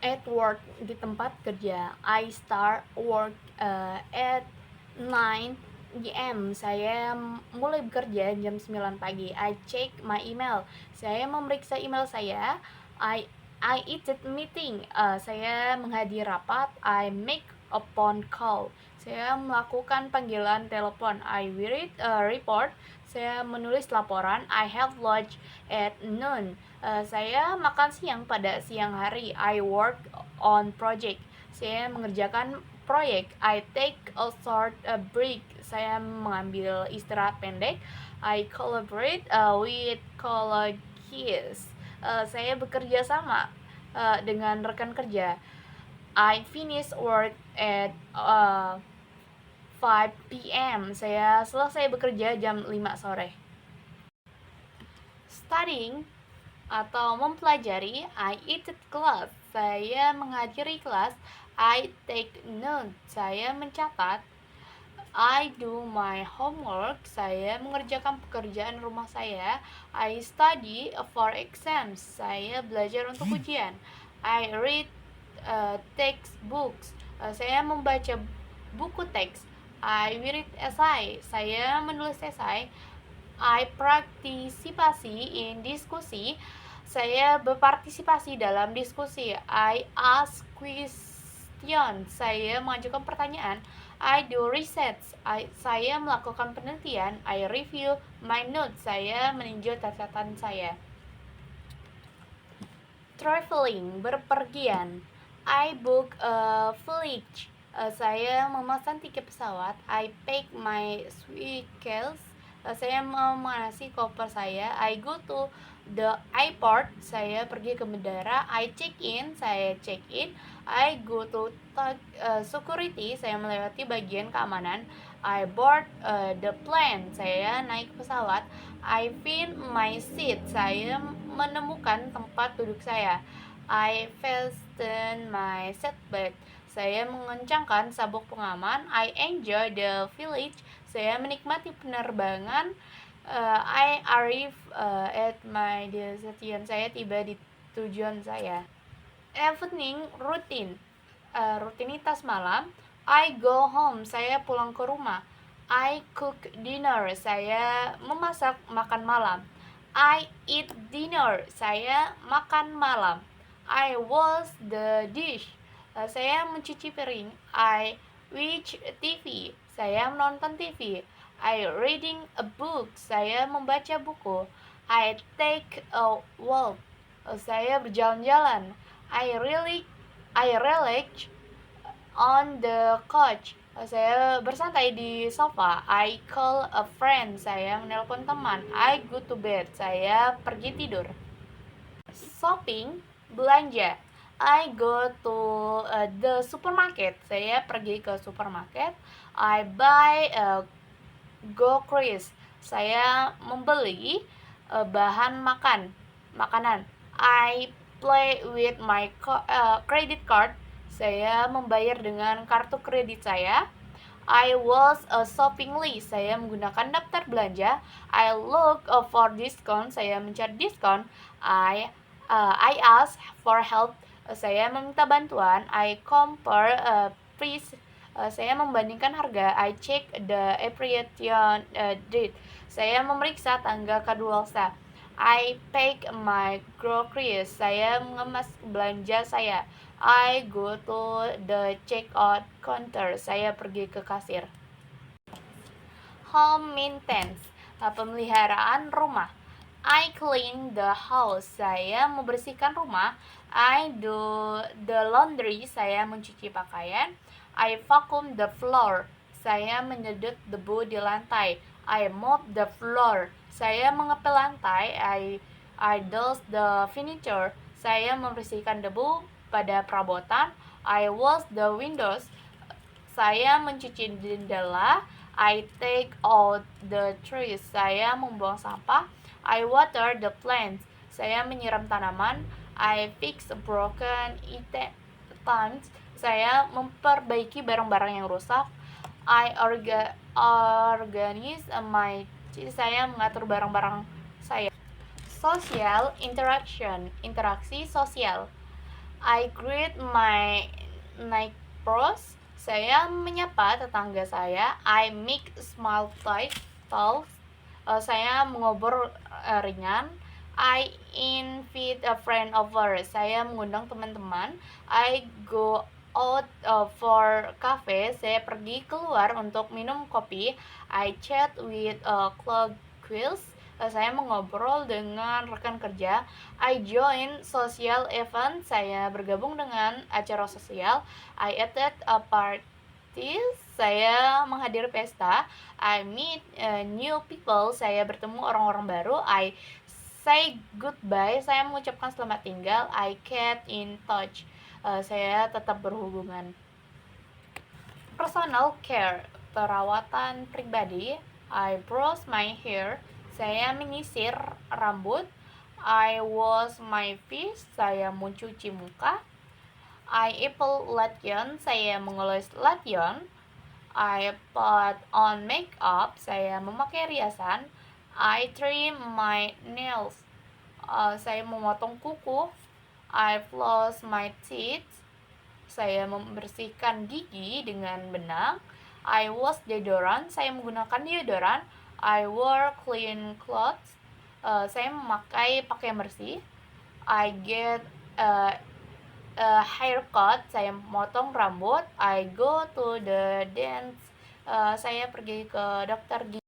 at work, di tempat kerja. I start work at 9 AM. Saya mulai bekerja jam 9 pagi. I check my email. Saya memeriksa email saya. I attend meeting. Saya menghadiri rapat. I make a phone call. Saya melakukan panggilan telepon. I read a report. Saya menulis laporan. I have lunch at noon. Saya makan siang pada siang hari. I work on project. Saya mengerjakan proyek. I take a short break. Saya mengambil istirahat pendek. I collaborate with colleagues. Saya bekerja sama dengan rekan kerja. I finish work at 5 p.m. Saya selesai bekerja jam 5 sore. Studying atau mempelajari. I attend class. Saya menghadiri kelas. I take note. Saya mencatat. I do my homework. Saya mengerjakan pekerjaan rumah saya. I study for exams. Saya belajar untuk ujian. I read textbooks. Saya membaca buku teks. I read essay. Saya menulis esai. I participasi in diskusi. Saya berpartisipasi dalam diskusi. I ask question. Saya mengajukan pertanyaan. I do research. Saya melakukan penelitian. I review my notes. Saya meninjau catatan saya. Traveling, berpergian. I book a flight. Saya memesan tiket pesawat. I pack my suitcase. Saya memanasi koper saya. I go to the airport. Saya pergi ke bandara. I check in. Saya check in. I go to security. Saya melewati bagian keamanan. I board the plane. Saya naik pesawat. I find my seat. Saya menemukan tempat duduk saya. I fasten my seatbelt. Saya mengencangkan sabuk pengaman. I enjoy the village. Saya menikmati penerbangan. I arrive at my destination. Saya tiba di tujuan saya. Evening routine. Rutinitas malam. I go home. Saya pulang ke rumah. I cook dinner. Saya memasak makan malam. I eat dinner. Saya makan malam. I wash the dish. Saya mencuci piring. I watch TV. Saya menonton TV. I reading a book. Saya membaca buku. I take a walk. Saya berjalan-jalan. I relax on the couch. Saya bersantai di sofa. I call a friend. Saya menelpon teman. I go to bed. Saya pergi tidur. Shopping, belanja. I go to the supermarket. Saya pergi ke supermarket. I buy groceries. Saya membeli bahan makanan. I pay with my credit card. Saya membayar dengan kartu kredit saya. I was a shopping list. Saya menggunakan daftar belanja. I look for discount. Saya mencari diskon. I ask for help. Saya meminta bantuan. I compare price. Saya membandingkan harga. I check the expiration date. Saya memeriksa tanggal kadaluarsa. I pack my groceries. Saya mengemas belanja saya. I go to the checkout counter. Saya pergi ke kasir. Home maintenance, pemeliharaan rumah. I clean the house. Saya membersihkan rumah. I do the laundry. Saya mencuci pakaian. I vacuum the floor. Saya menyedot debu di lantai. I mop the floor. Saya mengepel lantai. I dust the furniture. Saya membersihkan debu pada perabotan. I wash the windows. Saya mencuci jendela. I take out the trees. Saya membuang sampah. I water the plants. Saya menyiram tanaman. I fix broken items. Saya memperbaiki barang-barang yang rusak. I organize my. Saya mengatur barang-barang saya. Social interaction, interaksi sosial. I greet my neighbors. Saya menyapa tetangga saya. I make small talks. Saya mengobrol ringan. I invite a friend over. Saya mengundang teman-teman. I go out for cafe. Saya pergi keluar untuk minum kopi. I chat with colleagues. Saya mengobrol dengan rekan kerja. I join social event. Saya bergabung dengan acara sosial. I attend a party. Saya menghadiri pesta. I meet new people. Saya bertemu orang-orang baru. I say goodbye. Saya mengucapkan selamat tinggal. I keep in touch. Saya tetap berhubungan. Personal care, perawatan pribadi. I brush my hair. Saya menyisir rambut. I wash my face. Saya mencuci muka. I apply lotion. Saya mengoles lotion. I put on makeup. Saya memakai riasan. I trim my nails. Saya memotong kuku. I floss my teeth. Saya membersihkan gigi dengan benang. I wash deodorant. Saya menggunakan deodorant. I wear clean clothes. Saya memakai pakaian bersih. I get a haircut. Saya memotong rambut. I go to the dentist. Saya pergi ke dokter gigi.